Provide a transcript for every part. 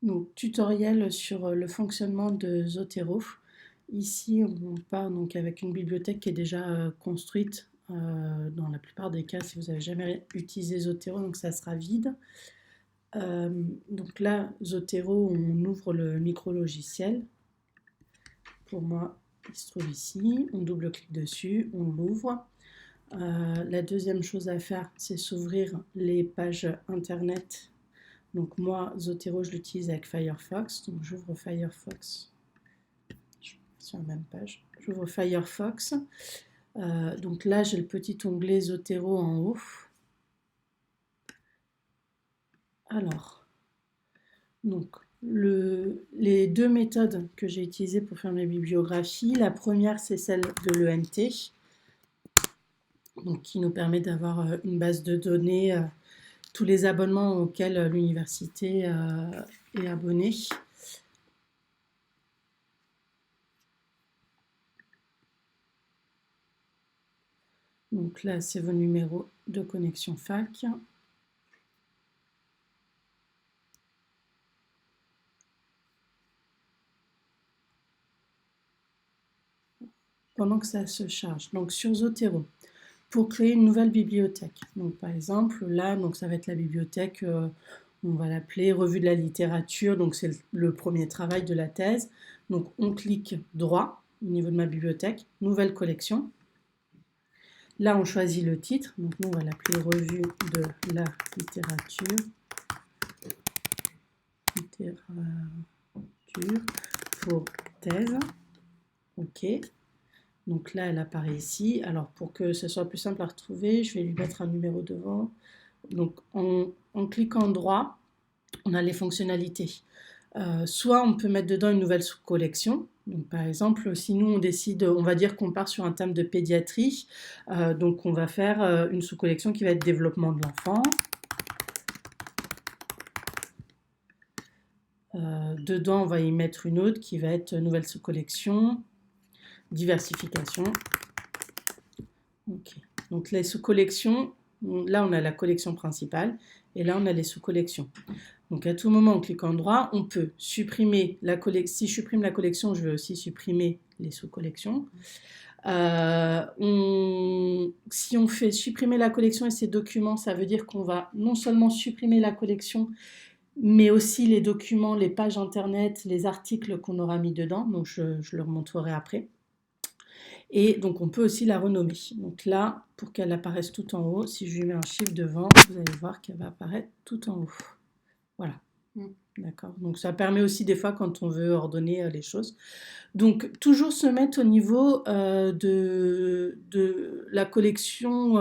Donc, tutoriel sur le fonctionnement de Zotero. Ici, on part donc avec une bibliothèque qui est déjà construite dans la plupart des cas si vous n'avez jamais utilisé Zotero, donc ça sera vide. Donc là, Zotero, on ouvre le micro-logiciel. Pour moi, il se trouve ici. On double-clique dessus, on l'ouvre. La deuxième chose à faire, c'est s'ouvrir les pages internet. Donc moi, Zotero, je l'utilise avec Firefox. Donc j'ouvre Firefox. Je suis sur la même page. J'ouvre Firefox. Donc là, j'ai le petit onglet Zotero en haut. Alors, donc les deux méthodes que j'ai utilisées pour faire mes bibliographies. La première, c'est celle de l'ENT, donc qui nous permet d'avoir une base de données, tous les abonnements auxquels l'université est abonnée. Donc là, c'est vos numéros de connexion fac. Pendant que ça se charge. Donc sur Zotero, pour créer une nouvelle bibliothèque. Donc par exemple, là, donc ça va être la bibliothèque, on va l'appeler Revue de la littérature, donc c'est le premier travail de la thèse. Donc on clique droit au niveau de ma bibliothèque, nouvelle collection. Là, on choisit le titre, donc nous, on va l'appeler Revue de la littérature. Littérature pour thèse. OK. Donc là, elle apparaît ici. Alors, pour que ce soit plus simple à retrouver, je vais lui mettre un numéro devant. Donc, en cliquant droit, on a les fonctionnalités. Soit on peut mettre dedans une nouvelle sous-collection. Donc, par exemple, si nous, on décide, on va dire qu'on part sur un thème de pédiatrie, donc on va faire une sous-collection qui va être développement de l'enfant. Dedans, on va y mettre une autre qui va être nouvelle sous-collection, diversification. Ok. Donc les sous-collections, là on a la collection principale et là on a les sous-collections. Donc à tout moment en cliquant droit, on peut supprimer la collection. Si je supprime la collection, je vais aussi supprimer les sous-collections. Si on fait supprimer la collection et ses documents, ça veut dire qu'on va non seulement supprimer la collection, mais aussi les documents, les pages internet, les articles qu'on aura mis dedans. Donc je le remontrerai après. Et donc on peut aussi la renommer. Donc là, pour qu'elle apparaisse tout en haut, si je lui mets un chiffre devant, vous allez voir qu'elle va apparaître tout en haut. Voilà. D'accord. Donc ça permet aussi des fois quand on veut ordonner les choses. Donc toujours se mettre au niveau de la collection,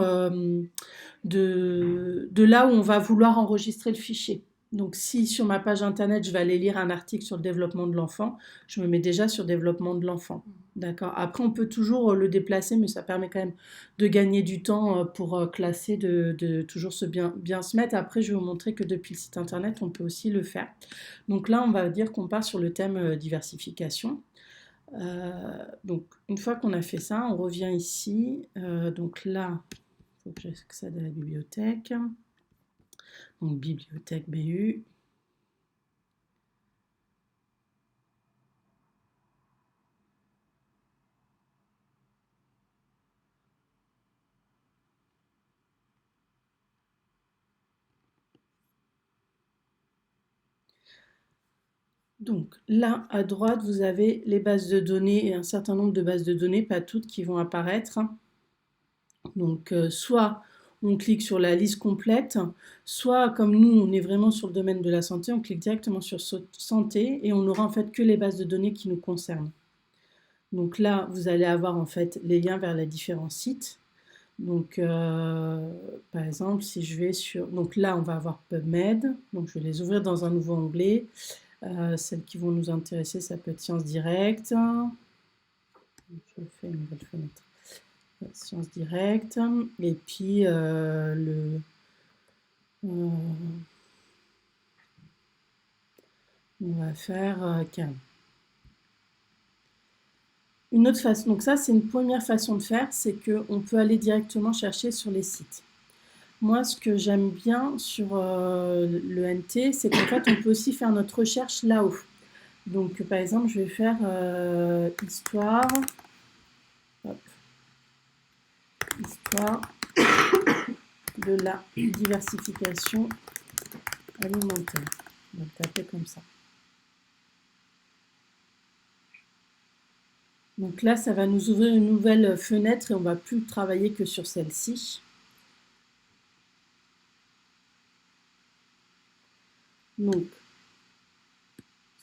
de là où on va vouloir enregistrer le fichier. Donc si sur ma page internet, je vais aller lire un article sur le développement de l'enfant, je me mets déjà sur développement de l'enfant. D'accord. Après, on peut toujours le déplacer, mais ça permet quand même de gagner du temps pour classer, de toujours bien se mettre. Après, je vais vous montrer que depuis le site internet, on peut aussi le faire. Donc là, on va dire qu'on part sur le thème diversification. Donc, une fois qu'on a fait ça, on revient ici. Donc là, il faut que j'accède à la bibliothèque. Donc, bibliothèque BU. Donc là, à droite, vous avez les bases de données et un certain nombre de bases de données, pas toutes, qui vont apparaître. Donc soit on clique sur la liste complète, soit comme nous, on est vraiment sur le domaine de la santé, on clique directement sur santé et on n'aura en fait que les bases de données qui nous concernent. Donc là, vous allez avoir en fait les liens vers les différents sites. Donc, par exemple, si je vais sur... Donc là, on va avoir PubMed. Donc, je vais les ouvrir dans un nouveau onglet. Celles qui vont nous intéresser, ça peut être Sciences Directes. Je fais une nouvelle fenêtre. Sciences Directes. Et puis, on va faire CAM. Une autre façon, donc ça c'est une première façon de faire, c'est qu'on peut aller directement chercher sur les sites. Moi, ce que j'aime bien sur le NT, c'est qu'en fait, on peut aussi faire notre recherche là-haut. Donc, par exemple, je vais faire histoire, hop, histoire de la diversification alimentaire. On va le taper comme ça. Donc là, ça va nous ouvrir une nouvelle fenêtre et on ne va plus travailler que sur celle-ci. Donc,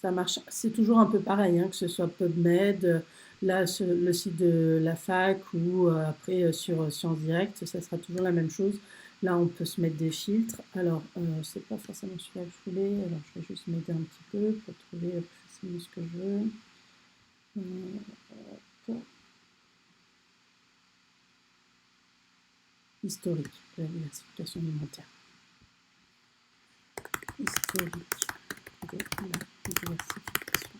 ça marche, c'est toujours un peu pareil, hein, que ce soit PubMed, là, le site de la fac ou après sur Sciences Direct, ça sera toujours la même chose. Là, on peut se mettre des filtres. Alors, c'est pas forcément celui-là que je voulais. Alors, je vais juste m'aider un petit peu pour trouver facilement ce que je veux. Historique de la diversification alimentaire. Historique de la diversification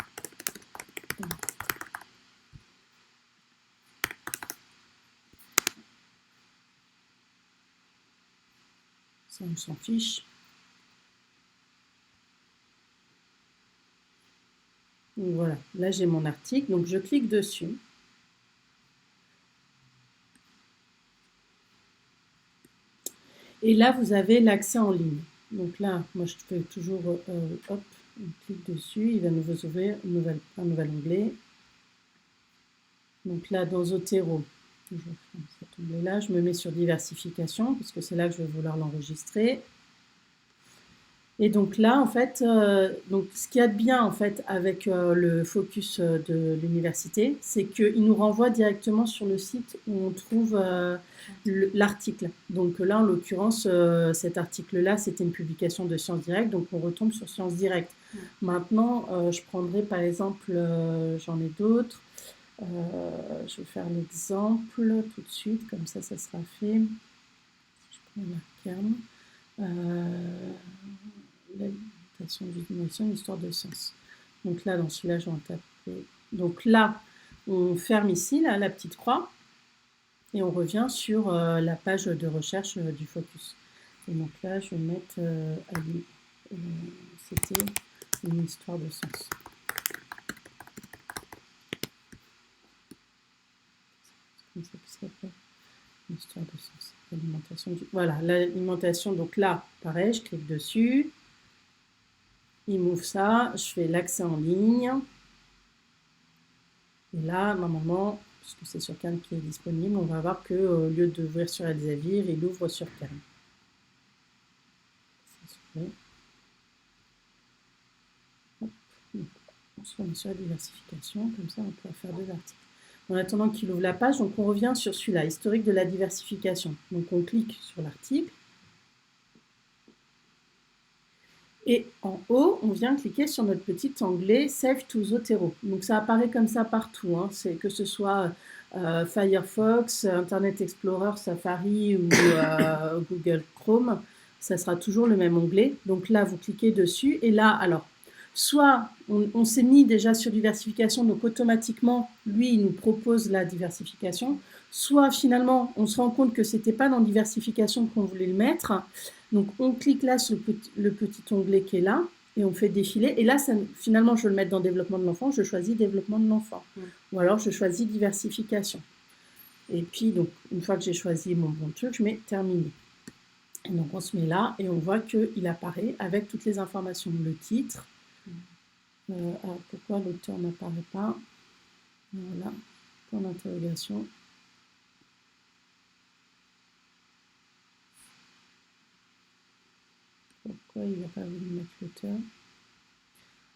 alimentaire. Ça, on s'en fiche. Donc voilà, là j'ai mon article, donc je clique dessus. Et là, vous avez l'accès en ligne. Donc là, moi je fais toujours, hop, on clique dessus, il va nous ouvrir un nouvel onglet. Donc là, dans Zotero, je ferme cet onglet-là, je me mets sur diversification, puisque c'est là que je vais vouloir l'enregistrer. Et donc là, en fait, donc ce qu'il y a de bien en fait avec le focus de l'université, c'est qu'il nous renvoie directement sur le site où on trouve l'article. Donc là, en l'occurrence, cet article-là, c'était une publication de Sciences Direct, donc on retombe sur Sciences Direct. Maintenant, je prendrai par exemple, j'en ai d'autres. Je vais faire l'exemple tout de suite, comme ça sera fait. Je prends la Kern. L'alimentation d'une l'histoire de sens. Donc là, dans celui-là, je vais en taper. Donc là, on ferme ici là, la petite croix et on revient sur la page de recherche du focus. Et donc là, je vais mettre c'était une histoire de sens. Comme ça qui s'appelle une histoire de sens. L'alimentation voilà, l'alimentation. Donc là, pareil, je clique dessus. Il m'ouvre ça, je fais l'accès en ligne. Et là, normalement, puisque c'est sur Kern qui est disponible, on va voir qu'au lieu d'ouvrir sur Elsevier, il ouvre sur Kern. On se remet sur la diversification, comme ça on pourra faire deux articles. En attendant qu'il ouvre la page, donc on revient sur celui-là, historique de la diversification. Donc on clique sur l'article. Et en haut, on vient cliquer sur notre petit onglet Save to Zotero. Donc ça apparaît comme ça partout, hein. C'est que ce soit Firefox, Internet Explorer, Safari ou Google Chrome, ça sera toujours le même onglet. Donc là, vous cliquez dessus et là, alors, soit on s'est mis déjà sur diversification, donc automatiquement, lui, il nous propose la diversification, soit finalement, on se rend compte que ce n'était pas dans diversification qu'on voulait le mettre. Donc on clique là sur le petit onglet qui est là et on fait défiler. Et là, finalement, je veux le mettre dans développement de l'enfant, je choisis développement de l'enfant. Ou alors je choisis diversification. Et puis, donc, une fois que j'ai choisi mon bon truc, je mets terminer. Et donc on se met là et on voit qu'il apparaît avec toutes les informations. Le titre. Alors pourquoi l'auteur n'apparaît pas? Voilà, point d'interrogation. Pourquoi il n'a pas voulu mettre l'auteur?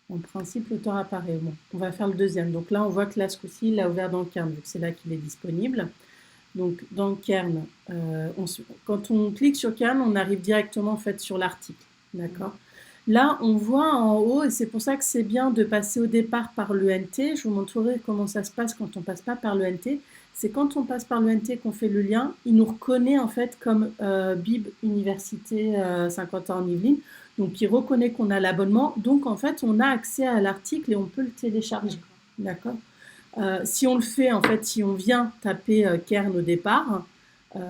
En principe, l'auteur apparaît. Bon, on va faire le deuxième. Donc là, on voit que là, ce coup-ci, il l'a ouvert dans Kern, vu que c'est là qu'il est disponible. Donc dans Kern, quand on clique sur Kern, on arrive directement en fait sur l'article. D'accord? Là, on voit en haut, et c'est pour ça que c'est bien de passer au départ par l'ENT. Je vous montrerai comment ça se passe quand on ne passe pas par l'ENT. C'est quand on passe par l'ENT qu'on fait le lien, il nous reconnaît en fait comme Bib Université Saint-Quentin-en-Yvelines. Donc, il reconnaît qu'on a l'abonnement. Donc, en fait, on a accès à l'article et on peut le télécharger. D'accord. Si on le fait, en fait, si on vient taper Kern au départ, donc,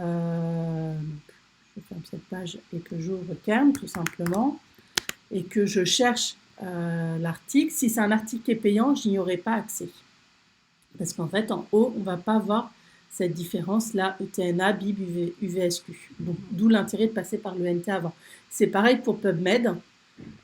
je ferme cette page et que j'ouvre Kern tout simplement, et que je cherche l'article, si c'est un article qui est payant, je n'y aurai pas accès. Parce qu'en fait, en haut, on ne va pas voir cette différence-là, ETNA, BIB, UVSQ. Donc, d'où l'intérêt de passer par l'ENT avant. C'est pareil pour PubMed.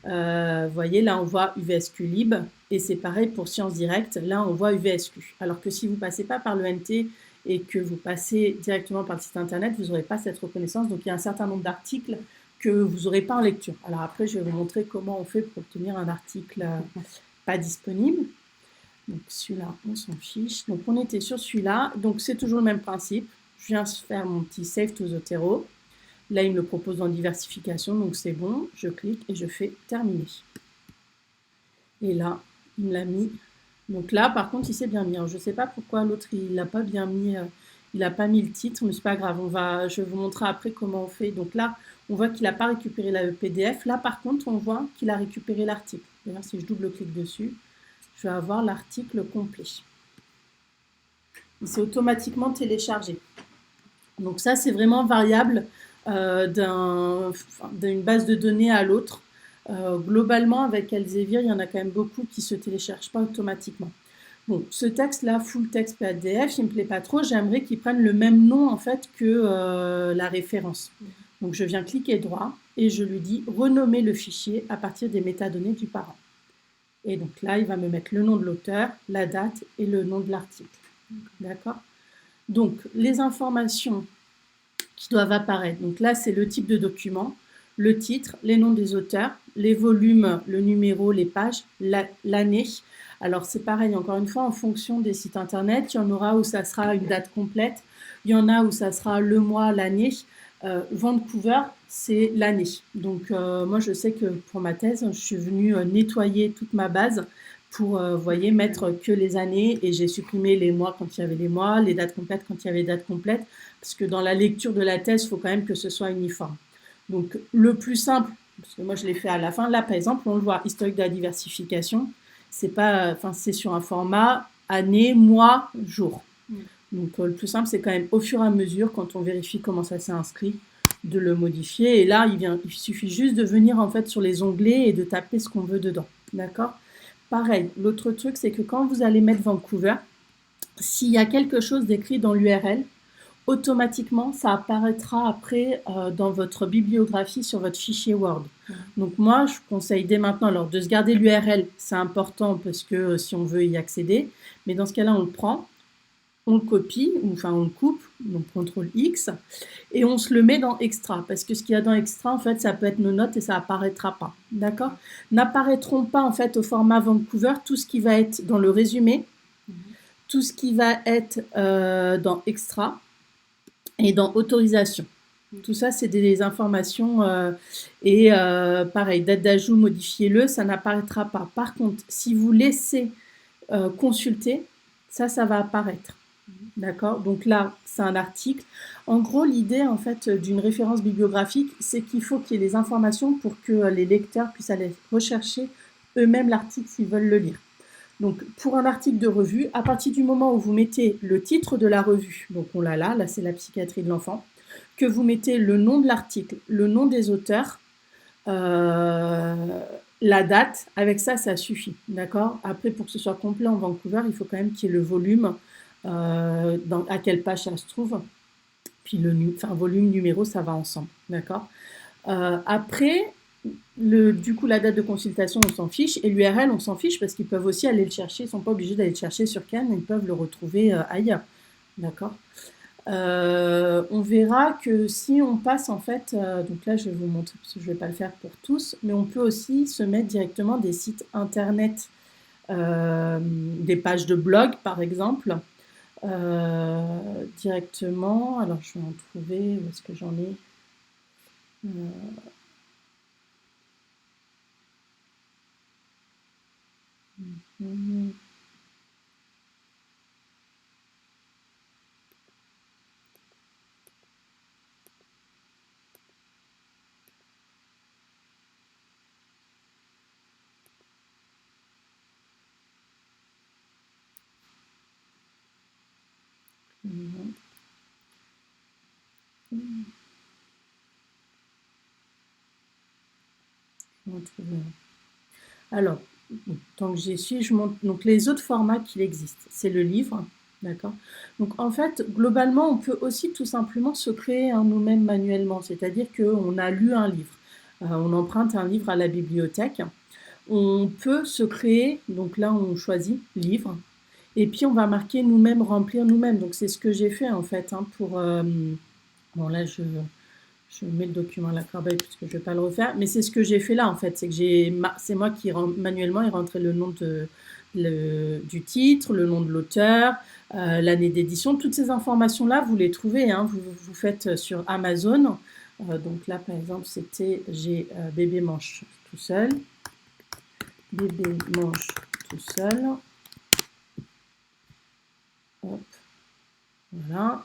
Vous voyez, là, on voit UVSQ Lib. Et c'est pareil pour Sciences Directes. Là, on voit UVSQ. Alors que si vous ne passez pas par l'ENT et que vous passez directement par le site Internet, vous n'aurez pas cette reconnaissance. Donc, il y a un certain nombre d'articles que vous n'aurez pas en lecture. Alors après, je vais vous montrer comment on fait pour obtenir un article pas disponible. Donc celui-là, on s'en fiche. Donc on était sur celui-là. Donc c'est toujours le même principe. Je viens faire mon petit Save to Zotero. Là, il me le propose en diversification, donc c'est bon. Je clique et je fais terminer. Et là, il me l'a mis. Donc là, par contre, il s'est bien mis. Alors, je ne sais pas pourquoi l'autre, il n'a pas bien mis, il n'a pas mis le titre, mais c'est pas grave. Je vais vous montrer après comment on fait. Donc là, on voit qu'il n'a pas récupéré le PDF. Là, par contre, on voit qu'il a récupéré l'article. D'ailleurs, si je double-clique dessus, je vais avoir l'article complet. Il s'est automatiquement téléchargé. Donc ça, c'est vraiment variable d'une base de données à l'autre. Globalement, avec Elsevier, il y en a quand même beaucoup qui ne se téléchargent pas automatiquement. Bon, ce texte-là, full text PDF, il ne me plaît pas trop. J'aimerais qu'il prenne le même nom en fait que la référence. Donc je viens cliquer droit et je lui dis renommer le fichier à partir des métadonnées du parent. Et donc là, il va me mettre le nom de l'auteur, la date et le nom de l'article. D'accord ? Donc, les informations qui doivent apparaître. Donc là, c'est le type de document, le titre, les noms des auteurs, les volumes, le numéro, les pages, l'année. Alors, c'est pareil, encore une fois, en fonction des sites internet, il y en aura où ça sera une date complète, il y en a où ça sera le mois, l'année. Vancouver, c'est l'année. Donc, moi, je sais que pour ma thèse, je suis venue nettoyer toute ma base pour, vous voyez, mettre que les années et j'ai supprimé les mois quand il y avait les mois, les dates complètes quand il y avait les dates complètes, parce que dans la lecture de la thèse, il faut quand même que ce soit uniforme. Donc, le plus simple, parce que moi, je l'ai fait à la fin, là, par exemple, on le voit, historique de la diversification, c'est pas, enfin, c'est sur un format année, mois, jour. Donc, le plus simple, c'est quand même au fur et à mesure, quand on vérifie comment ça s'est inscrit, de le modifier. Et là, il suffit juste de venir en fait sur les onglets et de taper ce qu'on veut dedans. D'accord ? Pareil, l'autre truc, c'est que quand vous allez mettre Vancouver, s'il y a quelque chose d'écrit dans l'URL, automatiquement, ça apparaîtra après dans votre bibliographie sur votre fichier Word. Donc moi, je conseille dès maintenant alors, de se garder l'URL, c'est important parce que si on veut y accéder, mais dans ce cas-là, on le prend, on le copie, enfin on le coupe, donc CTRL X, et on se le met dans Extra, parce que ce qu'il y a dans Extra, en fait, ça peut être nos notes et ça apparaîtra pas, d'accord ? N'apparaîtront pas, en fait, au format Vancouver, tout ce qui va être dans le résumé, tout ce qui va être dans Extra et dans Autorisation. Tout ça, c'est des informations et pareil, date d'ajout, modifiez-le, ça n'apparaîtra pas. Par contre, si vous laissez consulter, ça va apparaître. D'accord ? Donc là, c'est un article. En gros, l'idée en fait d'une référence bibliographique, c'est qu'il faut qu'il y ait des informations pour que les lecteurs puissent aller rechercher eux-mêmes l'article s'ils veulent le lire. Donc, pour un article de revue, à partir du moment où vous mettez le titre de la revue, donc on l'a là c'est la psychiatrie de l'enfant, que vous mettez le nom de l'article, le nom des auteurs, la date, avec ça, ça suffit. D'accord ? Après, pour que ce soit complet en Vancouver, il faut quand même qu'il y ait le volume, à quelle page ça se trouve, puis volume, numéro, ça va ensemble. D'accord ? Après, du coup, la date de consultation, on s'en fiche, et l'URL, on s'en fiche, parce qu'ils peuvent aussi aller le chercher, ils ne sont pas obligés d'aller le chercher sur Cannes, ils peuvent le retrouver ailleurs. D'accord ? On verra que si on passe en fait, donc là je vais vous montrer parce que je ne vais pas le faire pour tous, mais on peut aussi se mettre directement des sites internet, des pages de blog par exemple, directement. Alors je vais en trouver, où est-ce que j'en ai On va trouver alors, tant que j'y suis, je montre donc les autres formats qu'il existe. C'est le livre, d'accord. Donc en fait, globalement, on peut aussi tout simplement se créer un nous-mêmes manuellement, c'est-à-dire qu'on a lu un livre, on emprunte un livre à la bibliothèque, on peut se créer, donc là on choisit livre, et puis on va marquer nous-mêmes, remplir nous-mêmes. Donc c'est ce que j'ai fait en fait pour... bon là je mets le document à la corbeille puisque je ne vais pas le refaire, mais c'est ce que j'ai fait là en fait, c'est que c'est moi qui manuellement ai rentré le nom du titre, le nom de l'auteur, l'année d'édition, toutes ces informations là vous les trouvez, hein, vous faites sur Amazon, donc là par exemple c'était bébé mange tout seul, bébé mange tout seul, hop, voilà,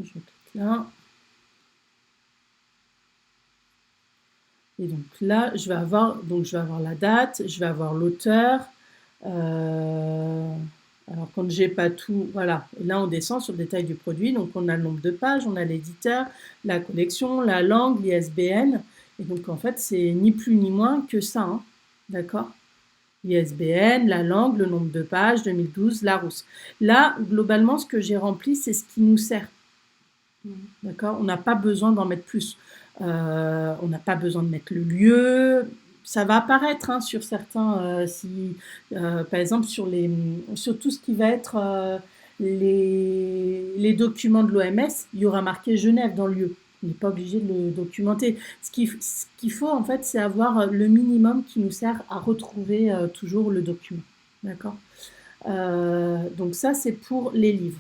je clique là. Et donc là, je vais avoir la date, je vais avoir l'auteur. Alors quand j'ai pas tout, voilà. Et là, on descend sur le détail du produit. Donc on a le nombre de pages, on a l'éditeur, la collection, la langue, l'ISBN. Et donc en fait, c'est ni plus ni moins que ça, hein. D'accord? L'ISBN, la langue, le nombre de pages, 2012, Larousse. Là, globalement, ce que j'ai rempli, c'est ce qui nous sert. D'accord? On n'a pas besoin d'en mettre plus. On n'a pas besoin de mettre le lieu. Ça va apparaître, hein, sur certains, par exemple sur tout ce qui va être les documents de l'OMS, il y aura marqué Genève dans le lieu. On n'est pas obligé de le documenter. Ce qu'il faut en fait, c'est avoir le minimum qui nous sert à retrouver toujours le document. D'accord? Donc ça, c'est pour les livres.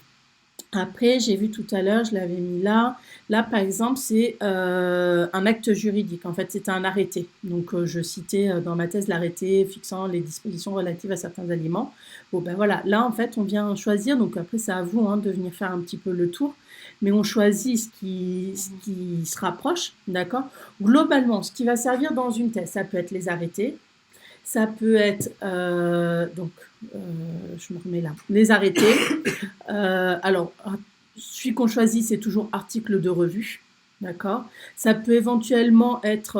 Après, j'ai vu tout à l'heure, je l'avais mis là. Là, par exemple, c'est un acte juridique. En fait, c'était un arrêté. Donc, je citais dans ma thèse l'arrêté fixant les dispositions relatives à certains aliments. Bon, ben voilà. Là, en fait, on vient choisir. Donc, après, c'est à vous, hein, de venir faire un petit peu le tour. Mais on choisit ce qui se rapproche, d'accord? Globalement, ce qui va servir dans une thèse, ça peut être les arrêtés, ça peut être, je me remets là, les arrêtés. Alors, celui qu'on choisit, c'est toujours article de revue. D'accord. Ça peut éventuellement être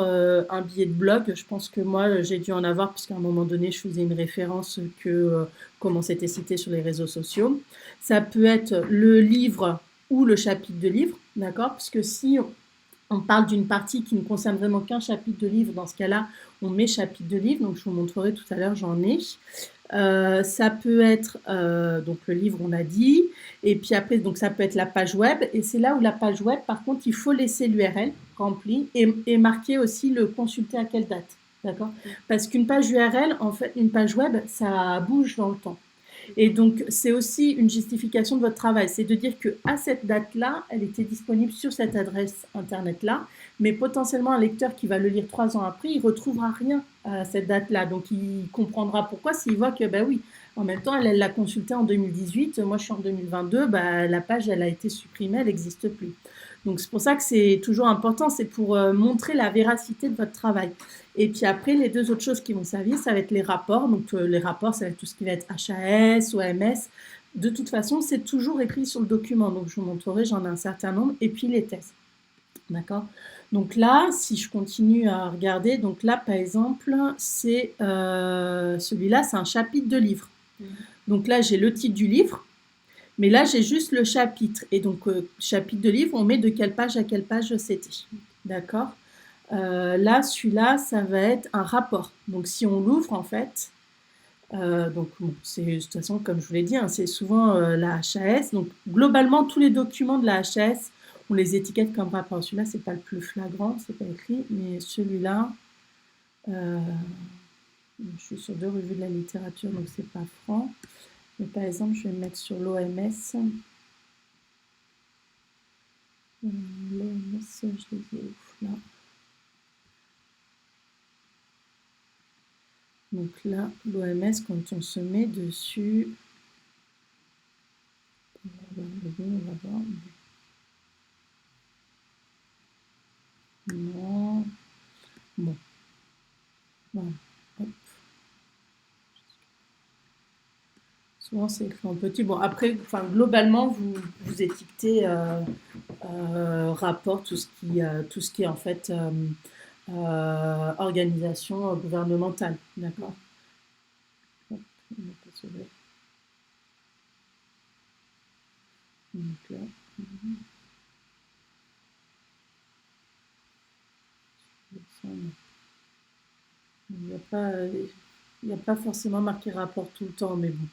un billet de blog. Je pense que moi, j'ai dû en avoir, puisqu'à un moment donné, je faisais une référence comment c'était cité sur les réseaux sociaux. Ça peut être le livre ou le chapitre de livre. D'accord. Puisque si on parle d'une partie qui ne concerne vraiment qu'un chapitre de livre, dans ce cas-là, on met chapitre de livre. Donc, je vous montrerai tout à l'heure, j'en ai. Ça peut être donc le livre, on a dit, et puis après, donc ça peut être la page web, et c'est là où la page web, par contre, il faut laisser l'URL remplie et marquer aussi le consulter à quelle date, d'accord? Parce qu'une page URL, en fait, une page web, ça bouge dans le temps. Et donc, c'est aussi une justification de votre travail. C'est de dire qu'à cette date-là, elle était disponible sur cette adresse Internet-là, mais potentiellement un lecteur qui va le lire 3 ans après, il ne retrouvera rien à cette date-là. Donc, il comprendra pourquoi s'il voit que, ben oui, en même temps, elle l'a consulté en 2018, moi je suis en 2022, ben, la page, elle a été supprimée, elle n'existe plus. Donc, c'est pour ça que c'est toujours important, c'est pour montrer la véracité de votre travail. Et puis après, les deux autres choses qui vont servir, ça va être les rapports. Donc les rapports, ça va être tout ce qui va être HAS, OMS. De toute façon, c'est toujours écrit sur le document. Donc je vous montrerai, j'en ai un certain nombre. Et puis les thèses. D'accord? Donc là, si je continue à regarder, donc là, par exemple, c'est celui-là, c'est un chapitre de livre. Donc là, j'ai le titre du livre. Mais là, j'ai juste le chapitre. Et donc, chapitre de livre, on met de quelle page à quelle page c'était. D'accord? Là, celui-là, ça va être un rapport. Donc, si on l'ouvre, en fait, donc bon, c'est de toute façon, comme je vous l'ai dit, hein, c'est souvent la HAS. Donc, globalement, tous les documents de la HAS, on les étiquette comme rapport. Celui-là, c'est pas le plus flagrant, c'est pas écrit, mais celui-là, je suis sur 2 revues de la littérature, donc c'est pas franc. Mais par exemple, je vais me mettre sur l'OMS. L'OMS, je les ai où là. Donc là, l'OMS, quand on se met dessus, on va voir. Non. Bon. Voilà. Hop. Souvent, c'est écrit en petit. Bon, après, enfin, globalement, vous étiquetez rapport, tout ce qui est en fait organisation gouvernementale. D'accord. Hop, on va pas sauver. Donc là, il n'y a pas forcément marqué rapport tout le temps, mais bon.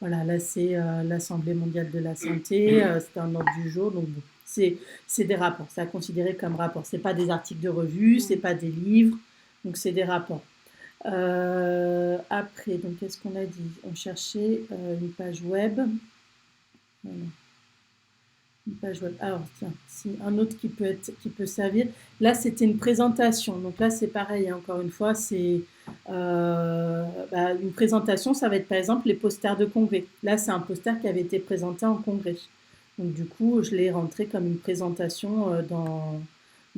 Voilà, là c'est l'Assemblée mondiale de la santé, c'est un ordre du jour, donc bon, c'est des rapports, c'est à considérer comme rapport. C'est pas des articles de revue, c'est pas des livres, donc c'est des rapports. Après, donc qu'est-ce qu'on a dit? On cherchait une page web. Voilà. Une page web. Alors tiens, si un autre qui peut servir. Là, c'était une présentation. Donc là, c'est pareil. Hein, encore une fois, c'est une présentation. Ça va être par exemple les posters de congrès. Là, c'est un poster qui avait été présenté en congrès. Donc du coup, je l'ai rentré comme une présentation dans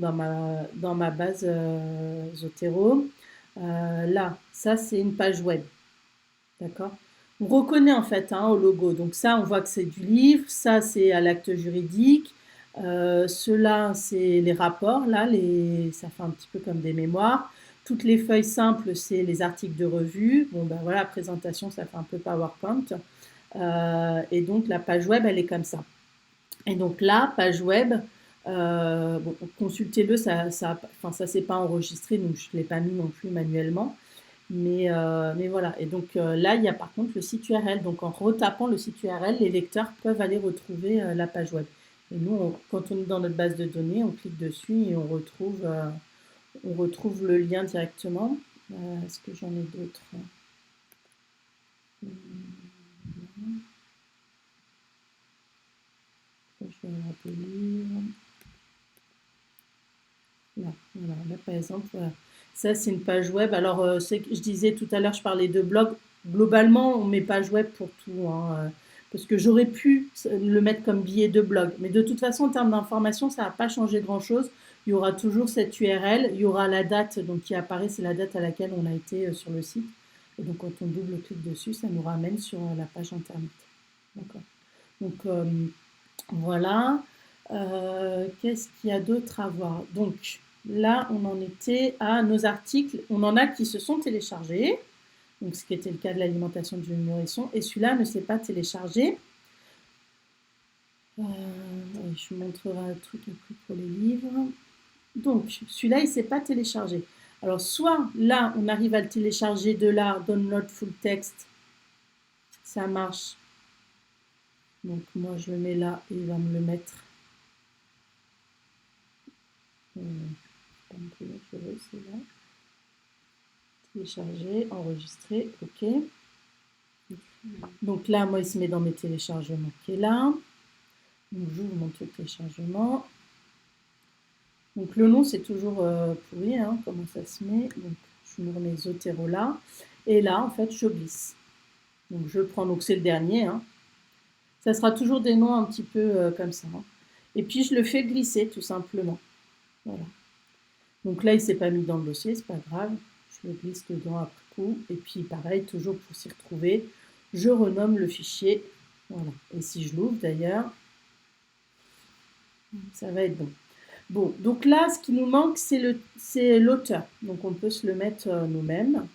ma base Zotero. Là, ça, c'est une page web. D'accord. On reconnaît en fait hein, au logo. Donc ça, on voit que c'est du livre. Ça, c'est à l'acte juridique. Ceux-là, c'est les rapports. Là, ça fait un petit peu comme des mémoires. Toutes les feuilles simples, c'est les articles de revue. Bon, ben voilà, présentation, ça fait un peu PowerPoint. Et donc, la page web, elle est comme ça. Et donc là, page web, bon, consultez-le, ça s'est pas enregistré, donc je ne l'ai pas mis non plus manuellement. Mais voilà. Et donc là, il y a par contre le site URL. Donc en retapant le site URL, les lecteurs peuvent aller retrouver la page web. Et nous, quand on est dans notre base de données, on clique dessus et on retrouve le lien directement. Est-ce que j'en ai d'autres? Je vais rappeler. Là, voilà, là, par exemple, voilà. Ça, c'est une page web. Alors, je disais tout à l'heure, je parlais de blog. Globalement, on met page web pour tout. Hein, parce que j'aurais pu le mettre comme billet de blog. Mais de toute façon, en termes d'information, ça n'a pas changé grand-chose. Il y aura toujours cette URL. Il y aura la date donc, qui apparaît. C'est la date à laquelle on a été sur le site. Et donc, quand on double-clique dessus, ça nous ramène sur la page Internet. D'accord. Donc, voilà. Qu'est-ce qu'il y a d'autre à voir? Donc, là, on en était à nos articles. On en a qui se sont téléchargés, donc ce qui était le cas de l'alimentation du nourrisson, et celui-là ne s'est pas téléchargé. Je vous montrerai un truc après pour les livres. Donc, celui-là, il ne s'est pas téléchargé. Alors, soit là, on arrive à le télécharger de là, download full text, ça marche. Donc, moi, je le mets là et il va me le mettre. C'est là. Télécharger, enregistrer, ok. Donc là, moi, il se met dans mes téléchargements qui est là. Donc j'ouvre mon téléchargement. Donc le nom, c'est toujours pourri, hein, comment ça se met. Donc je me remets Zotero là. Et là, en fait, je glisse. Donc je prends, donc c'est le dernier. Hein. Ça sera toujours des noms un petit peu comme ça. Hein. Et puis je le fais glisser tout simplement. Voilà. Donc là, il ne s'est pas mis dans le dossier, c'est pas grave. Je le glisse dedans après coup. Et puis pareil, toujours pour s'y retrouver, je renomme le fichier. Voilà. Et si je l'ouvre d'ailleurs, ça va être bon. Bon, donc là, ce qui nous manque, c'est l'auteur. Donc on peut se le mettre nous-mêmes.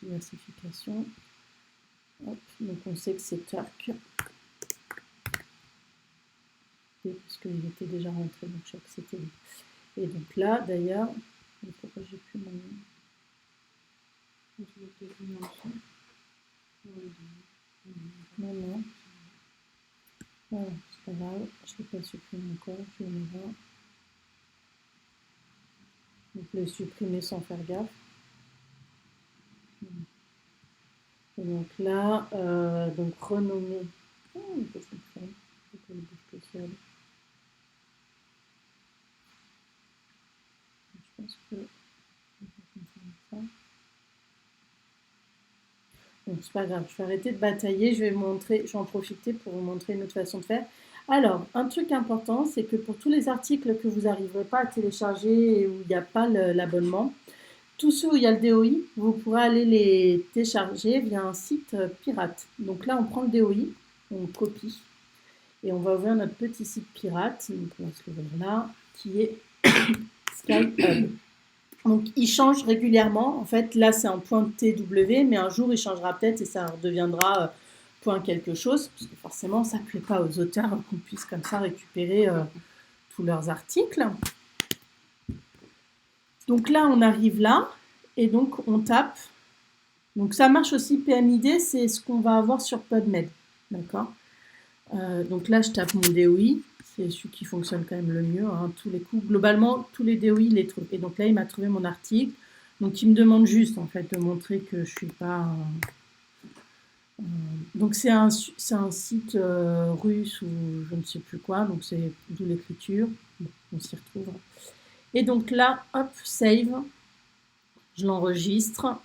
Diversification. Hop, donc on sait que c'est Turk. Puisqu'il était déjà rentré, donc je sais que c'était lui. Et donc là, d'ailleurs, pourquoi j'ai plus mon nom? Non, non. Voilà, c'est pas grave, je ne l'ai pas supprimé encore, je vais le voir. Donc le supprimer sans faire gaffe. Et donc là, donc renommer. Oh, on peut se faire. Je pense que. Bon, c'est pas grave, je vais arrêter de batailler, je vais en profiter pour vous montrer une autre façon de faire. Alors, un truc important, c'est que pour tous les articles que vous n'arriverez pas à télécharger et où il n'y a pas l'abonnement, tous ceux où il y a le DOI, vous pourrez aller les télécharger via un site pirate. Donc là, on prend le DOI, on copie, et on va ouvrir notre petit site pirate, donc on va se l'ouvrir là, qui est SkyHub. Donc il change régulièrement, en fait là c'est un .tw, mais un jour il changera peut-être et ça redeviendra point quelque chose, parce que forcément ça ne plaît pas aux auteurs qu'on puisse comme ça récupérer tous leurs articles. Donc là on arrive là, et donc on tape, donc ça marche aussi PMID, c'est ce qu'on va avoir sur PubMed, d'accord. Donc là je tape mon DOI, c'est celui qui fonctionne quand même le mieux, hein, tous les coups. Globalement, tous les DOI, il les trouve. Et donc là, il m'a trouvé mon article. Donc, il me demande juste, en fait, de montrer que je ne suis pas... donc, c'est un site russe ou je ne sais plus quoi. Donc, c'est d'où l'écriture. Bon, on s'y retrouve. Et donc là, hop, save. Je l'enregistre.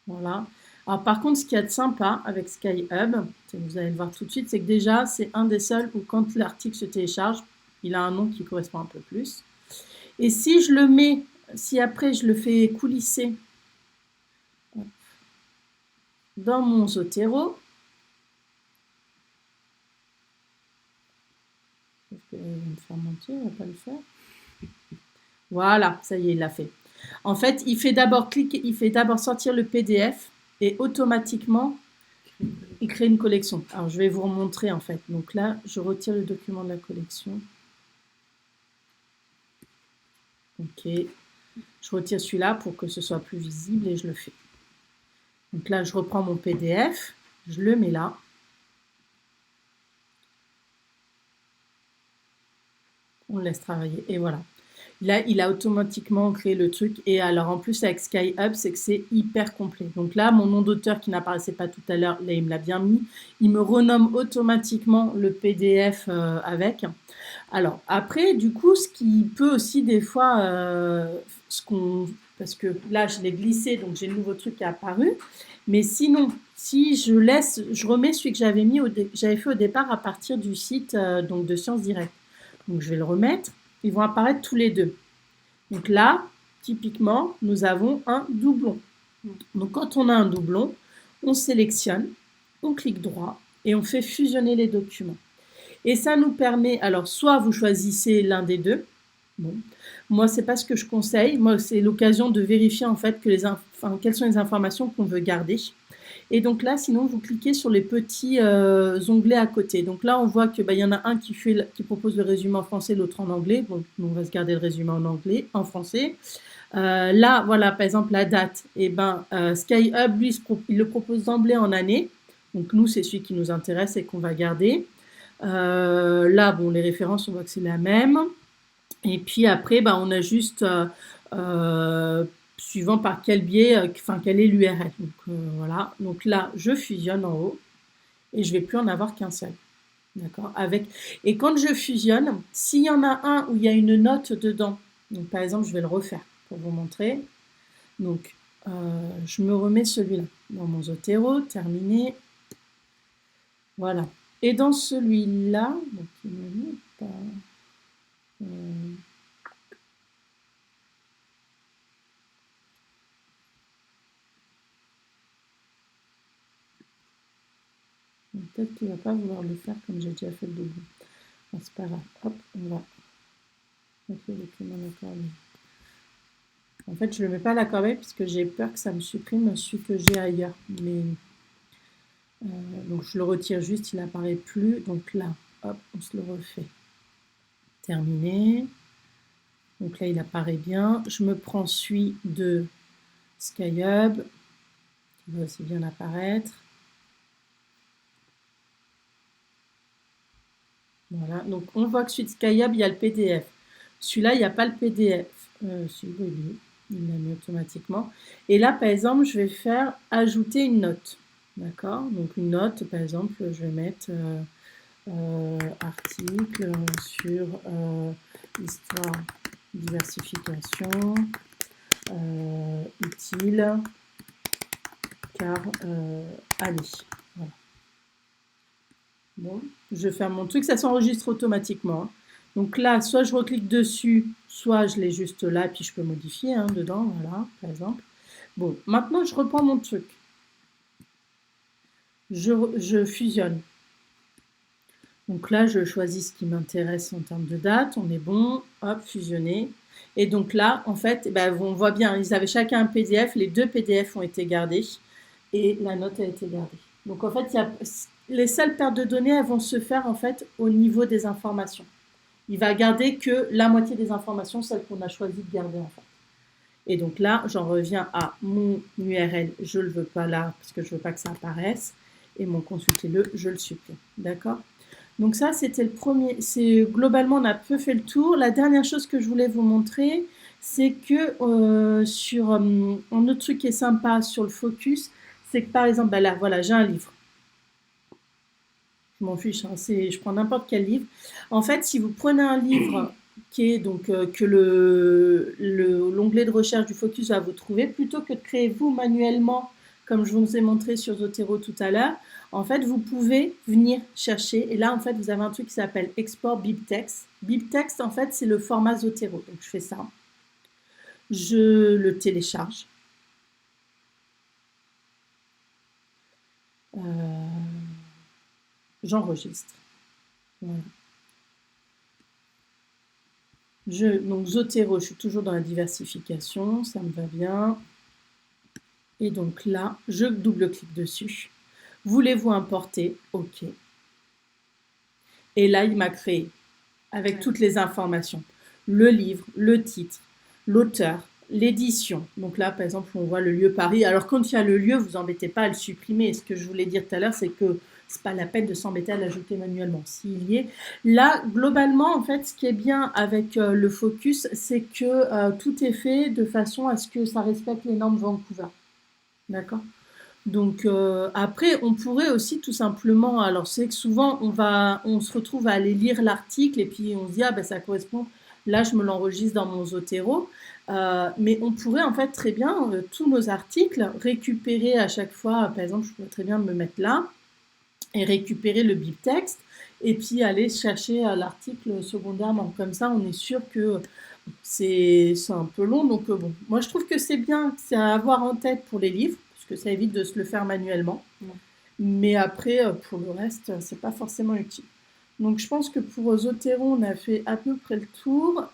Voilà. Alors, par contre, ce qu'il y a de sympa avec SkyHub, vous allez le voir tout de suite, c'est que déjà, c'est un des seuls où quand l'article se télécharge, il a un nom qui correspond un peu plus. Et si je le mets, si après je le fais coulisser dans mon Zotero, je vais me faire mentir, il ne va pas le faire. Voilà, ça y est, il l'a fait. En fait, il fait d'abord cliquer, il fait d'abord sortir le PDF et automatiquement, il crée une collection. Alors, je vais vous remontrer en fait. Donc là, je retire le document de la collection. Ok. Je retire celui-là pour que ce soit plus visible et je le fais. Donc là, je reprends mon PDF, je le mets là. On le laisse travailler et voilà. Là, il a automatiquement créé le truc. Et alors, en plus, avec SkyHub, c'est que c'est hyper complet. Donc là, mon nom d'auteur qui n'apparaissait pas tout à l'heure, là, il me l'a bien mis. Il me renomme automatiquement le PDF avec. Alors, après, du coup, ce qui peut aussi des fois, parce que là, je l'ai glissé, donc j'ai le nouveau truc qui est apparu. Mais sinon, si je laisse, je remets celui que j'avais fait au départ à partir du site donc de Sciences Direct. Donc, je vais le remettre. Ils vont apparaître tous les deux. Donc là, typiquement, nous avons un doublon. Donc, quand on a un doublon, on sélectionne, on clique droit et on fait fusionner les documents. Et ça nous permet, alors, soit vous choisissez l'un des deux. Bon, moi, c'est pas ce que je conseille. Moi, c'est l'occasion de vérifier en fait quelles sont les informations qu'on veut garder. Et donc là, sinon, vous cliquez sur les petits onglets à côté. Donc là, on voit qu'il y en a un qui propose le résumé en français, l'autre en anglais. Donc, on va se garder le résumé en français. Là, voilà, par exemple, la date. Et SkyHub, lui, il le propose d'emblée en année. Donc, nous, c'est celui qui nous intéresse et qu'on va garder. Là, bon, les références, on voit que c'est la même. Et puis après, on a juste... suivant par quel biais, quelle est l'URL. Donc voilà, donc là, je fusionne en haut et je ne vais plus en avoir qu'un seul. D'accord. Et quand je fusionne, s'il y en a un où il y a une note dedans, donc par exemple, je vais le refaire pour vous montrer. Donc, je me remets celui-là dans mon Zotero, terminé. Voilà. Et dans celui-là, donc il ne met pas... peut-être qu'il ne va pas vouloir le faire comme j'ai déjà fait le double. Bon, c'est pas grave. Hop, on va mettre le document à la corbeille. En fait, je ne le mets pas à la corbeille puisque j'ai peur que ça me supprime celui que j'ai ailleurs. Mais, donc, je le retire juste, il n'apparaît plus. Donc là, hop, on se le refait. Terminé. Donc là, il apparaît bien. Je me prends celui de SkyHub, qui va aussi bien apparaître. Voilà, donc on voit que celui de SkyHub, il y a le PDF. Celui-là, il n'y a pas le PDF. Celui-là, il l'a mis automatiquement. Et là, par exemple, je vais faire ajouter une note. D'accord? Donc une note, par exemple, je vais mettre article sur histoire, diversification, utile, car allez. Voilà. Bon, je vais faire mon truc, ça s'enregistre automatiquement. Hein. Donc là, soit je reclique dessus, soit je l'ai juste là, puis je peux modifier dedans, voilà, par exemple. Bon, maintenant je reprends mon truc. Je fusionne. Donc là, je choisis ce qui m'intéresse en termes de date, on est bon, hop, fusionner. Et donc là, en fait, on voit bien, ils avaient chacun un PDF, les 2 PDF ont été gardés et la note a été gardée. Donc en fait, les seules pertes de données, elles vont se faire en fait au niveau des informations. Il va garder que la moitié des informations, celles qu'on a choisi de garder en fait. Et donc là, j'en reviens à mon URL, je ne le veux pas là parce que je ne veux pas que ça apparaisse. Et mon consultez-le, je le supprime. D'accord? Donc ça, c'était le premier. Globalement, on a peu fait le tour. La dernière chose que je voulais vous montrer, c'est que un autre truc qui est sympa sur le focus, c'est que par exemple, là, voilà, j'ai un livre. Je m'en fiche, je prends n'importe quel livre. En fait, si vous prenez un livre qui est donc que l'onglet de recherche du focus va vous trouver, plutôt que de créer vous manuellement, comme je vous ai montré sur Zotero tout à l'heure, en fait, vous pouvez venir chercher. Et là, en fait, vous avez un truc qui s'appelle Export BibTeX. BibTeX, en fait, c'est le format Zotero. Donc, je fais ça. Je le télécharge. J'enregistre. Voilà. Donc Zotero, je suis toujours dans la diversification, ça me va bien. Et donc là, je double-clique dessus. Voulez-vous importer? OK. Et là, il m'a créé, avec toutes les informations, le livre, le titre, l'auteur, l'édition. Donc là, par exemple, on voit le lieu Paris. Alors quand il y a le lieu, vous embêtez pas à le supprimer. Ce que je voulais dire tout à l'heure, c'est que c'est pas la peine de s'embêter à l'ajouter manuellement, s'il y est. Là, globalement, en fait, ce qui est bien avec le focus, c'est que tout est fait de façon à ce que ça respecte les normes Vancouver. D'accord? Donc après, on pourrait aussi tout simplement, alors c'est que souvent on se retrouve à aller lire l'article et puis on se dit ah ben ça correspond, là je me l'enregistre dans mon Zotero, mais on pourrait en fait très bien tous nos articles récupérer à chaque fois, par exemple je pourrais très bien me mettre là et récupérer le BibTeX et puis aller chercher l'article secondairement. Comme ça on est sûr que c'est un peu long, donc bon, moi je trouve que c'est bien, c'est à avoir en tête pour les livres que ça évite de se le faire manuellement. Mais après, pour le reste, c'est pas forcément utile. Donc je pense que pour Zotero, on a fait à peu près le tour.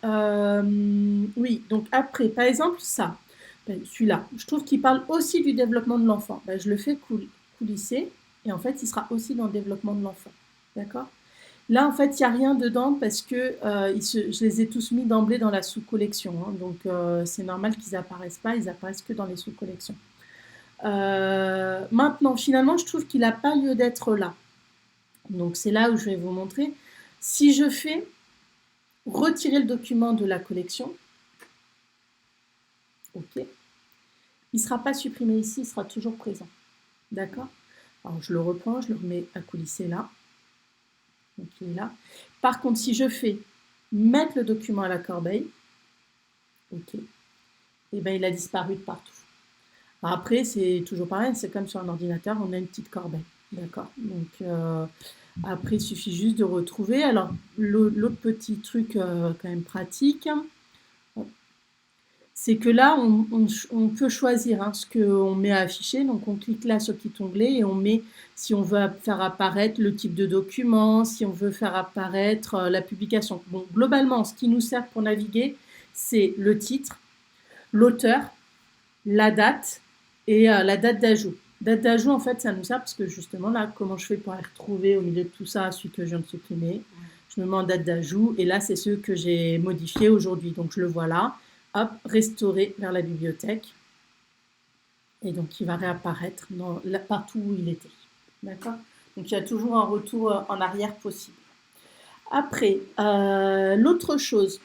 Oui, donc après, par exemple, ça, celui-là, je trouve qu'il parle aussi du développement de l'enfant. Je le fais coulisser et en fait, il sera aussi dans le développement de l'enfant. D'accord? Là, en fait, il n'y a rien dedans parce que je les ai tous mis d'emblée dans la sous-collection. Donc, c'est normal qu'ils n'apparaissent pas, ils apparaissent que dans les sous-collections. Maintenant, finalement, je trouve qu'il n'a pas lieu d'être là. Donc, c'est là où je vais vous montrer. Si je fais retirer le document de la collection, OK, il ne sera pas supprimé ici, il sera toujours présent. D'accord? Alors, je le reprends, je le remets à coulisser là. Donc, il est là. Par contre, si je fais mettre le document à la corbeille, OK, et bien, il a disparu de partout. Après, c'est toujours pareil, c'est comme sur un ordinateur, on a une petite corbeille. D'accord? Donc, après, il suffit juste de retrouver. Alors, l'autre petit truc quand même pratique, c'est que là, on peut choisir ce qu'on met à afficher. Donc, on clique là sur le petit onglet et on met, si on veut faire apparaître le type de document, si on veut faire apparaître la publication. Bon, globalement, ce qui nous sert pour naviguer, c'est le titre, l'auteur, la date et la date d'ajout. Date d'ajout, en fait, ça nous sert parce que justement, là, comment je fais pour aller retrouver au milieu de tout ça celui que je viens de supprimer? Je me mets en date d'ajout et là, c'est ceux que j'ai modifiés aujourd'hui. Donc, je le vois là. Hop, restaurer vers la bibliothèque. Et donc, il va réapparaître partout où il était. D'accord? Donc, il y a toujours un retour en arrière possible. Après, l'autre chose,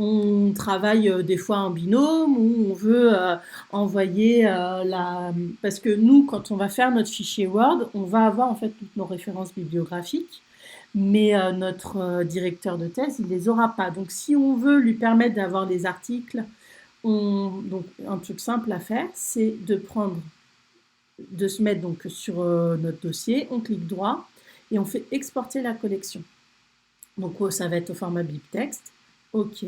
on travaille des fois en binôme ou on veut envoyer parce que nous, quand on va faire notre fichier Word, on va avoir en fait toutes nos références bibliographiques, mais notre directeur de thèse, il les aura pas. Donc, si on veut lui permettre d'avoir les articles, donc un truc simple à faire, c'est de se mettre donc sur notre dossier, on clique droit et on fait exporter la collection. Donc ça va être au format BibText. OK.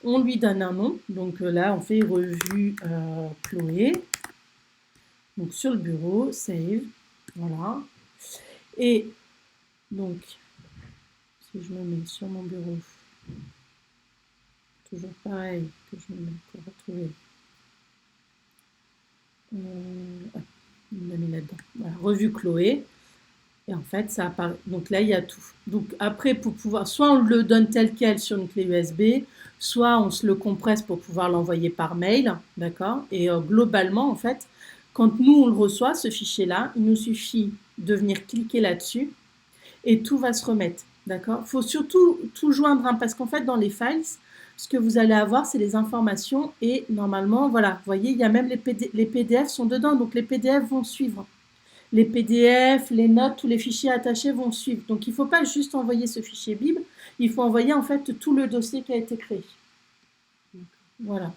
On lui donne un nom. Donc là, on fait revue Chloé. Donc sur le bureau, save. Voilà. Et donc, si je me mets sur mon bureau, toujours pareil que je me mets pour retrouver. Il l'a mis là-dedans. Voilà, revue Chloé. Et en fait, ça apparaît. Donc là, il y a tout. Donc après, pour pouvoir, soit on le donne tel quel sur une clé USB, soit on se le compresse pour pouvoir l'envoyer par mail, d'accord. Et globalement, en fait, quand nous on le reçoit, ce fichier-là, il nous suffit de venir cliquer là-dessus et tout va se remettre, d'accord. Il faut surtout tout joindre, hein, parce qu'en fait, dans les files, ce que vous allez avoir, c'est les informations et normalement, voilà, vous voyez, il y a même les PDF sont dedans, donc les PDF vont suivre. Les PDF, les notes, tous les fichiers attachés vont suivre. Donc il ne faut pas juste envoyer ce fichier Bib, il faut envoyer en fait tout le dossier qui a été créé. Voilà.